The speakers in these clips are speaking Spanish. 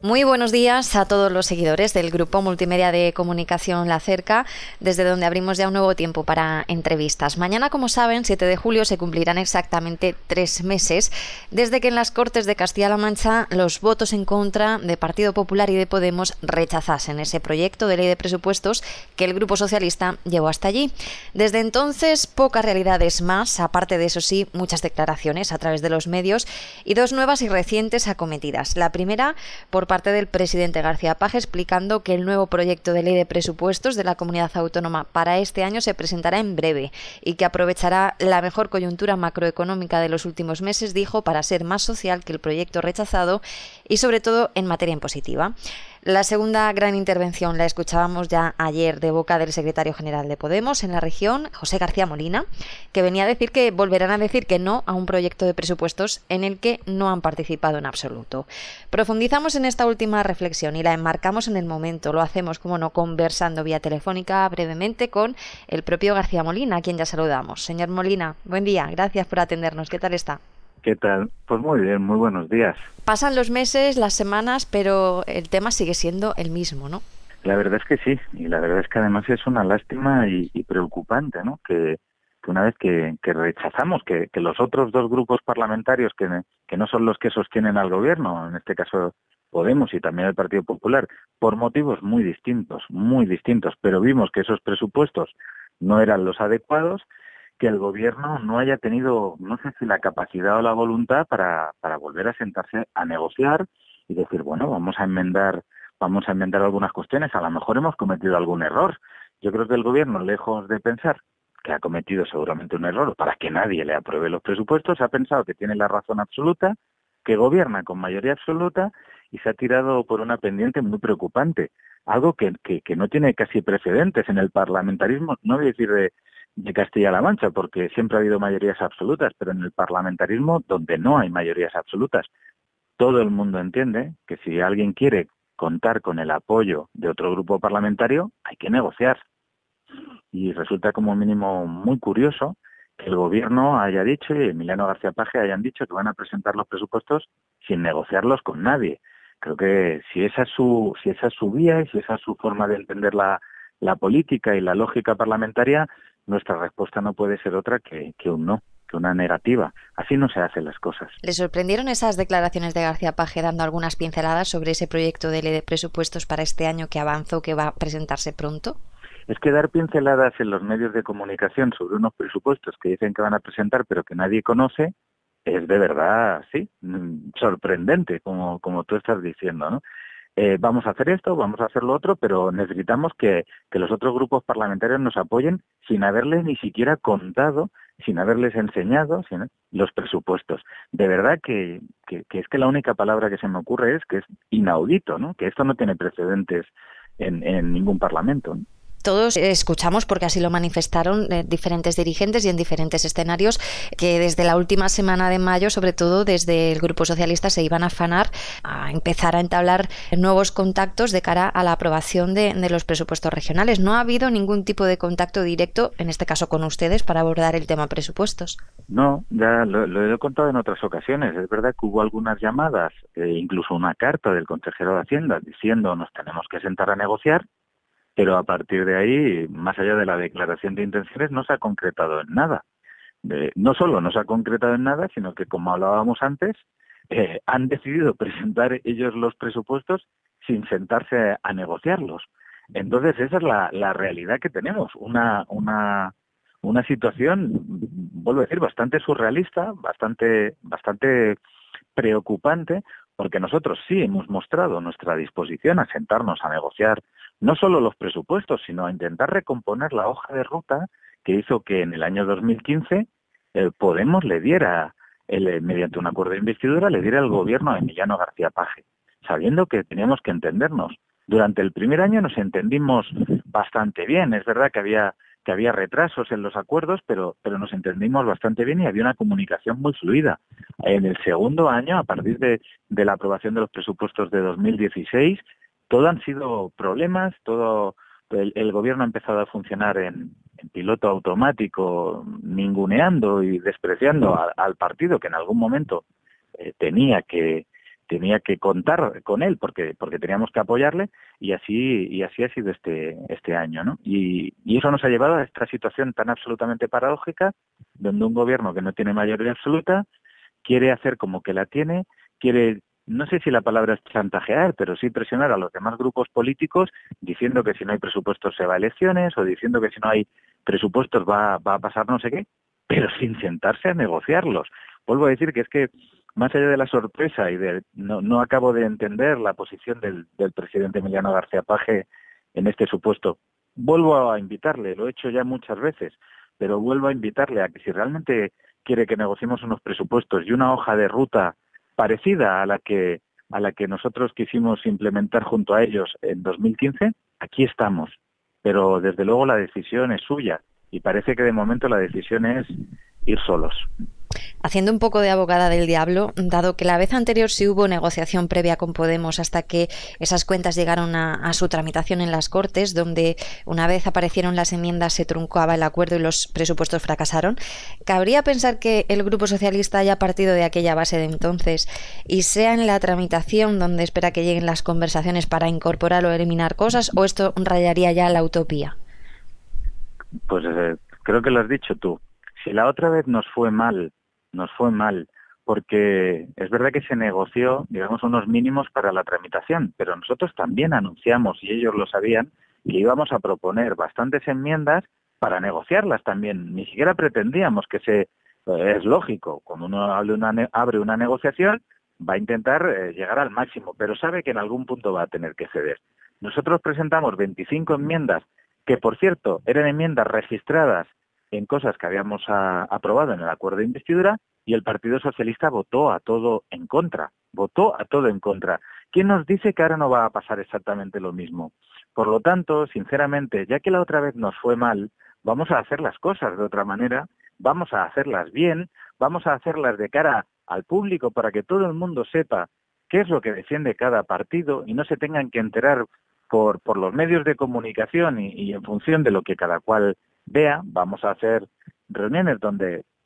Muy buenos días a todos los seguidores del grupo multimedia de comunicación La Cerca, desde donde abrimos ya un nuevo tiempo para entrevistas. Mañana, como saben, 7 de julio, se cumplirán exactamente 3 meses desde que en las Cortes de Castilla-La Mancha los votos en contra de Partido Popular y de Podemos rechazasen ese proyecto de ley de presupuestos que el Grupo Socialista llevó hasta allí. Desde entonces, pocas realidades más, aparte de eso sí, muchas declaraciones a través de los medios y dos nuevas y recientes acometidas. La primera, por parte del presidente García Paje, explicando que el nuevo proyecto de ley de presupuestos de la comunidad autónoma para este año se presentará en breve y que aprovechará la mejor coyuntura macroeconómica de los últimos meses, dijo, para ser más social que el proyecto rechazado y sobre todo en materia impositiva. La segunda gran intervención la escuchábamos ya ayer de boca del secretario general de Podemos en la región, José García Molina, que venía a decir que volverán a decir que no a un proyecto de presupuestos en el que no han participado en absoluto. Profundizamos en esta última reflexión y la enmarcamos en el momento. Lo hacemos, como no, conversando vía telefónica brevemente con el propio García Molina, a quien ya saludamos. Señor Molina, buen día, gracias por atendernos. ¿Qué tal está? ¿Qué tal? Pues muy bien, muy buenos días. Pasan los meses, las semanas, pero el tema sigue siendo el mismo, ¿no? La verdad es que sí, y la verdad es que además es una lástima y preocupante, ¿no? Que una vez que rechazamos que los otros dos grupos parlamentarios que no son los que sostienen al gobierno, en este caso Podemos y también el Partido Popular, por motivos muy distintos, pero vimos que esos presupuestos no eran los adecuados, que el gobierno no haya tenido, no sé si la capacidad o la voluntad para volver a sentarse a negociar y decir, bueno, vamos a enmendar algunas cuestiones, a lo mejor hemos cometido algún error. Yo creo que el gobierno, lejos de pensar que ha cometido seguramente un error para que nadie le apruebe los presupuestos, ha pensado que tiene la razón absoluta, que gobierna con mayoría absoluta y se ha tirado por una pendiente muy preocupante, algo que no tiene casi precedentes en el parlamentarismo, no voy a decir de Castilla-La Mancha, porque siempre ha habido mayorías absolutas, pero en el parlamentarismo, donde no hay mayorías absolutas, todo el mundo entiende que si alguien quiere contar con el apoyo de otro grupo parlamentario, hay que negociar. Y resulta como mínimo muy curioso que el gobierno haya dicho y Emiliano García Paje hayan dicho que van a presentar los presupuestos sin negociarlos con nadie. Creo que si esa es su vía y si esa es su forma de entender la política y la lógica parlamentaria, nuestra respuesta no puede ser otra que un no, que una negativa. Así no se hacen las cosas. ¿Le sorprendieron esas declaraciones de García Paje dando algunas pinceladas sobre ese proyecto de ley de presupuestos para este año que avanzó, que va a presentarse pronto? Es que dar pinceladas en los medios de comunicación sobre unos presupuestos que dicen que van a presentar pero que nadie conoce es de verdad, sí, sorprendente, como tú estás diciendo, ¿no? Vamos a hacer esto, vamos a hacer lo otro, pero necesitamos que los otros grupos parlamentarios nos apoyen sin haberles ni siquiera contado, sin haberles enseñado los presupuestos. De verdad que es que la única palabra que se me ocurre es que es inaudito, ¿no? Que esto no tiene precedentes en ningún parlamento, ¿no? Todos escuchamos, porque así lo manifestaron diferentes dirigentes y en diferentes escenarios, que desde la última semana de mayo, sobre todo desde el Grupo Socialista, se iban a afanar a empezar a entablar nuevos contactos de cara a la aprobación de los presupuestos regionales. No ha habido ningún tipo de contacto directo, en este caso con ustedes, para abordar el tema presupuestos. No, ya lo he contado en otras ocasiones. Es verdad que hubo algunas llamadas, incluso una carta del consejero de Hacienda diciendo nos tenemos que sentar a negociar, pero a partir de ahí, más allá de la declaración de intenciones, no se ha concretado en nada. No solo no se ha concretado en nada, sino que, como hablábamos antes, han decidido presentar ellos los presupuestos sin sentarse a negociarlos. Entonces, esa es la realidad que tenemos, una situación, vuelvo a decir, bastante surrealista, bastante preocupante, porque nosotros sí hemos mostrado nuestra disposición a sentarnos a negociar no solo los presupuestos, sino a intentar recomponer la hoja de ruta que hizo que en el año 2015 Podemos le diera, mediante un acuerdo de investidura, le diera el gobierno a Emiliano García Paje, sabiendo que teníamos que entendernos. Durante el primer año nos entendimos bastante bien. Es verdad que había retrasos en los acuerdos, pero nos entendimos bastante bien y había una comunicación muy fluida. En el segundo año, a partir de la aprobación de los presupuestos de 2016, todo han sido problemas, todo el gobierno ha empezado a funcionar en piloto automático, ninguneando y despreciando al partido que en algún momento tenía que tenía que contar con él porque teníamos que apoyarle, y así ha sido este año, ¿no? Y eso nos ha llevado a esta situación tan absolutamente paradójica, donde un gobierno que no tiene mayoría absoluta quiere hacer como que la tiene, quiere, no sé si la palabra es chantajear, pero sí presionar a los demás grupos políticos diciendo que si no hay presupuestos se va a elecciones, o diciendo que si no hay presupuestos va a pasar no sé qué, pero sin sentarse a negociarlos. Vuelvo a decir que es que, más allá de la sorpresa y no acabo de entender la posición del presidente Emiliano García Paje en este supuesto. Vuelvo a invitarle, lo he hecho ya muchas veces, pero vuelvo a invitarle a que si realmente quiere que negociemos unos presupuestos y una hoja de ruta parecida a la que nosotros quisimos implementar junto a ellos en 2015, aquí estamos. Pero desde luego la decisión es suya y parece que de momento la decisión es ir solos. Haciendo un poco de abogada del diablo, dado que la vez anterior sí hubo negociación previa con Podemos hasta que esas cuentas llegaron a su tramitación en las Cortes, donde una vez aparecieron las enmiendas se truncaba el acuerdo y los presupuestos fracasaron, ¿cabría pensar que el Grupo Socialista haya partido de aquella base de entonces y sea en la tramitación donde espera que lleguen las conversaciones para incorporar o eliminar cosas, o esto rayaría ya la utopía? Pues creo que lo has dicho tú. Si la otra vez nos fue mal, porque es verdad que se negoció, digamos, unos mínimos para la tramitación, pero nosotros también anunciamos, y ellos lo sabían, que íbamos a proponer bastantes enmiendas para negociarlas también. Ni siquiera pretendíamos que es lógico, cuando uno abre una negociación, va a intentar llegar al máximo, pero sabe que en algún punto va a tener que ceder. Nosotros presentamos 25 enmiendas, que por cierto eran enmiendas registradas en cosas que habíamos aprobado en el acuerdo de investidura, y el Partido Socialista votó a todo en contra. ¿Quién nos dice que ahora no va a pasar exactamente lo mismo? Por lo tanto, sinceramente, ya que la otra vez nos fue mal, vamos a hacer las cosas de otra manera, vamos a hacerlas bien, vamos a hacerlas de cara al público para que todo el mundo sepa qué es lo que defiende cada partido y no se tengan que enterar por los medios de comunicación y en función de lo que cada cual vea. Vamos a hacer reuniones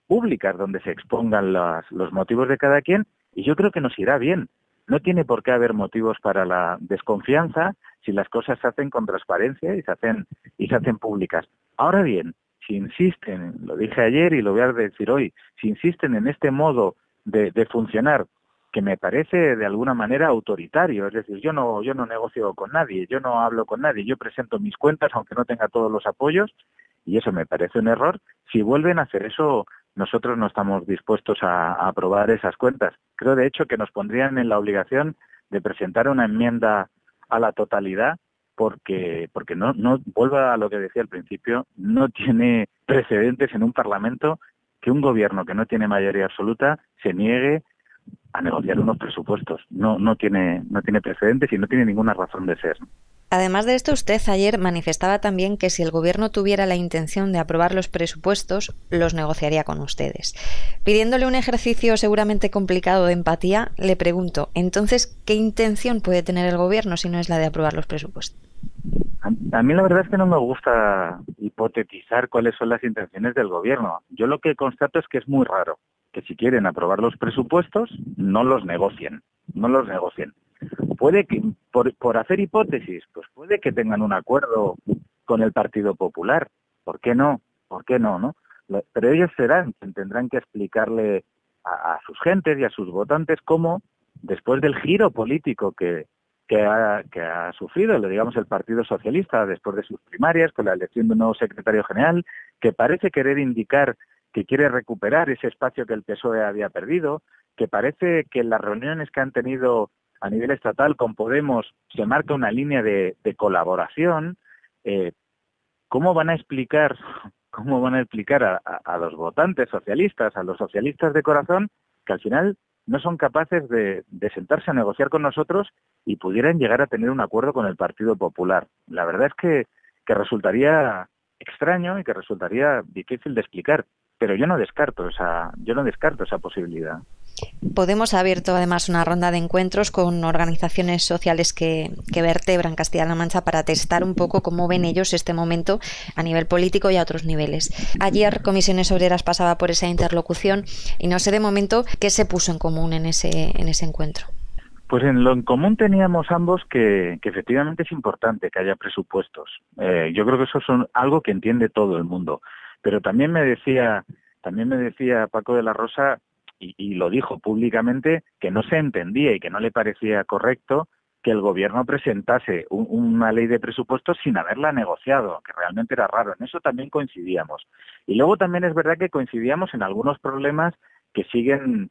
públicas donde se expongan los motivos de cada quien, y yo creo que nos irá bien. No tiene por qué haber motivos para la desconfianza si las cosas se hacen con transparencia y se hacen públicas. Ahora bien, si insisten, lo dije ayer y lo voy a decir hoy, si insisten en este modo de funcionar, que me parece de alguna manera autoritario, es decir, yo no negocio con nadie, yo no hablo con nadie, yo presento mis cuentas aunque no tenga todos los apoyos, y eso me parece un error. Si vuelven a hacer eso, nosotros no estamos dispuestos a aprobar esas cuentas. Creo, de hecho, que nos pondrían en la obligación de presentar una enmienda a la totalidad, porque no vuelvo a lo que decía al principio, no tiene precedentes en un Parlamento que un gobierno que no tiene mayoría absoluta se niegue a negociar unos presupuestos. No tiene precedentes y no tiene ninguna razón de ser. Además de esto, usted ayer manifestaba también que si el Gobierno tuviera la intención de aprobar los presupuestos, los negociaría con ustedes. Pidiéndole un ejercicio seguramente complicado de empatía, le pregunto, entonces, ¿qué intención puede tener el Gobierno si no es la de aprobar los presupuestos? A mí la verdad es que no me gusta hipotetizar cuáles son las intenciones del Gobierno. Yo lo que constato es que es muy raro que si quieren aprobar los presupuestos, no los negocien. Puede que, por hacer hipótesis, pues puede que tengan un acuerdo con el Partido Popular. ¿Por qué no? ¿No? Pero ellos serán quienes tendrán que explicarle a sus gentes y a sus votantes cómo, después del giro político que ha sufrido, digamos, el Partido Socialista después de sus primarias, con la elección de un nuevo secretario general, que parece querer indicar que quiere recuperar ese espacio que el PSOE había perdido, que parece que en las reuniones que han tenido a nivel estatal con Podemos se marca una línea de colaboración. ¿Cómo van a explicar a los votantes socialistas, a los socialistas de corazón, que al final no son capaces de sentarse a negociar con nosotros y pudieran llegar a tener un acuerdo con el Partido Popular? La verdad es que resultaría extraño y que resultaría difícil de explicar, pero yo no descarto esa posibilidad. Podemos ha abierto además una ronda de encuentros con organizaciones sociales que vertebran Castilla-La Mancha para testar un poco cómo ven ellos este momento a nivel político y a otros niveles. Ayer Comisiones Obreras pasaba por esa interlocución y no sé de momento qué se puso en común en ese encuentro. Pues en lo en común teníamos ambos que efectivamente es importante que haya presupuestos. Yo creo que eso es algo que entiende todo el mundo. Pero también me decía Paco de la Rosa, y lo dijo públicamente, que no se entendía y que no le parecía correcto que el gobierno presentase una ley de presupuestos sin haberla negociado, que realmente era raro. En eso también coincidíamos. Y luego también es verdad que coincidíamos en algunos problemas que siguen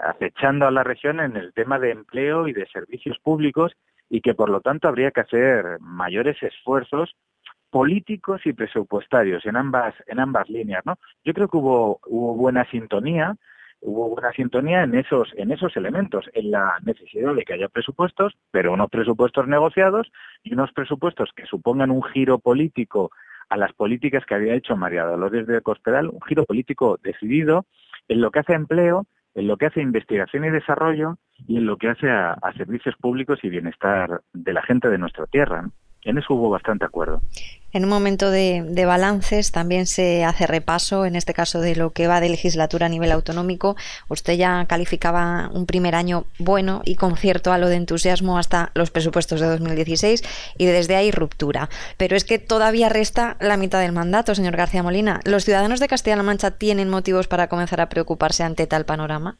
acechando a la región en el tema de empleo y de servicios públicos, y que por lo tanto habría que hacer mayores esfuerzos políticos y presupuestarios en ambas líneas, ¿no? Yo creo que hubo buena sintonía en esos elementos, en la necesidad de que haya presupuestos, pero unos presupuestos negociados y unos presupuestos que supongan un giro político a las políticas que había hecho María Dolores de Cospedal, un giro político decidido en lo que hace a empleo, en lo que hace a investigación y desarrollo y en lo que hace a servicios públicos y bienestar de la gente de nuestra tierra, ¿no? En eso hubo bastante acuerdo. En un momento de balances también se hace repaso, en este caso de lo que va de legislatura a nivel autonómico. Usted ya calificaba un primer año bueno y con cierto halo de entusiasmo hasta los presupuestos de 2016 y desde ahí ruptura. Pero es que todavía resta la mitad del mandato, señor García Molina. ¿Los ciudadanos de Castilla-La Mancha tienen motivos para comenzar a preocuparse ante tal panorama?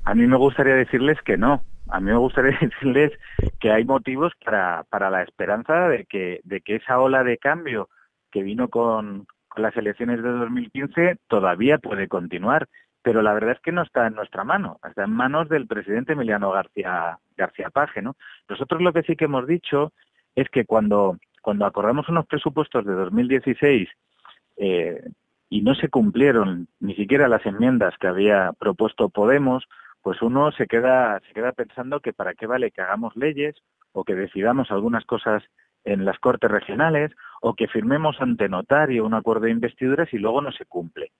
A mí me gustaría decirles que no. A mí me gustaría decirles que hay motivos para la esperanza de que esa ola de cambio que vino con las elecciones de 2015 todavía puede continuar, pero la verdad es que no está en nuestra mano, está en manos del presidente Emiliano García Paje, ¿no? Nosotros lo que sí que hemos dicho es que cuando acordamos unos presupuestos de 2016 y no se cumplieron ni siquiera las enmiendas que había propuesto Podemos, pues uno se queda pensando que para qué vale que hagamos leyes o que decidamos algunas cosas en las Cortes regionales o que firmemos ante notario un acuerdo de investidura si luego no se cumple.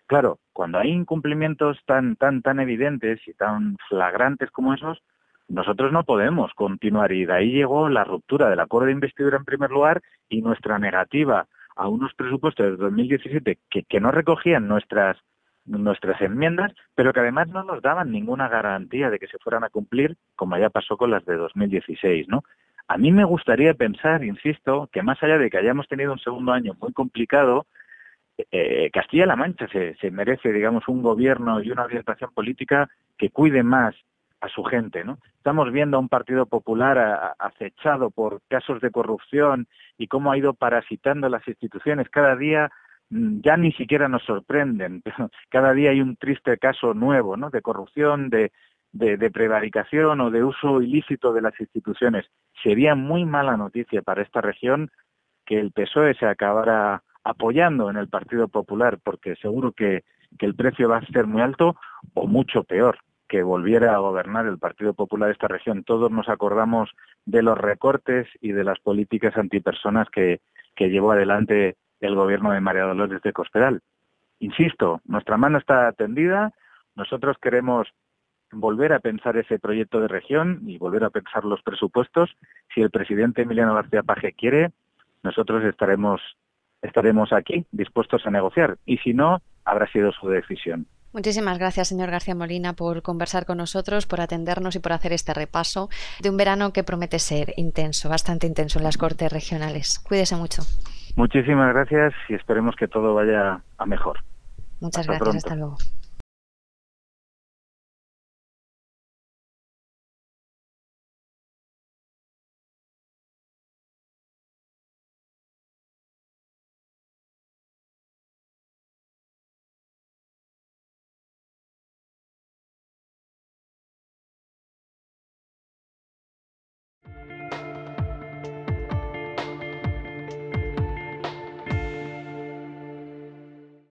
Claro, cuando hay incumplimientos tan evidentes y tan flagrantes como esos, nosotros no podemos continuar, y de ahí llegó la ruptura del acuerdo de investidura en primer lugar y nuestra negativa a unos presupuestos de 2017 que no recogían nuestras enmiendas, pero que además no nos daban ninguna garantía de que se fueran a cumplir, como ya pasó con las de 2016, ¿no? A mí me gustaría pensar, insisto, que más allá de que hayamos tenido un segundo año muy complicado, Castilla-La Mancha se merece, digamos, un gobierno y una orientación política que cuide más a su gente, ¿no? Estamos viendo a un Partido Popular acechado por casos de corrupción y cómo ha ido parasitando las instituciones. Cada día ya ni siquiera nos sorprenden. Cada día hay un triste caso nuevo, ¿no?, de corrupción, de prevaricación o de uso ilícito de las instituciones. Sería muy mala noticia para esta región que el PSOE se acabara apoyando en el Partido Popular, porque seguro que el precio va a ser muy alto, o mucho peor, que volviera a gobernar el Partido Popular de esta región. Todos nos acordamos de los recortes y de las políticas antipersonas que llevó adelante el gobierno de María Dolores de Cospedal. Insisto, nuestra mano está tendida, nosotros queremos volver a pensar ese proyecto de región y volver a pensar los presupuestos. Si el presidente Emiliano García Paje quiere, nosotros estaremos aquí dispuestos a negociar, y si no, habrá sido su decisión. Muchísimas gracias, señor García Molina, por conversar con nosotros, por atendernos y por hacer este repaso de un verano que promete ser intenso, bastante intenso en las Cortes regionales. Cuídese mucho. Muchísimas gracias y esperemos que todo vaya a mejor. Muchas Hasta gracias, pronto. hasta luego.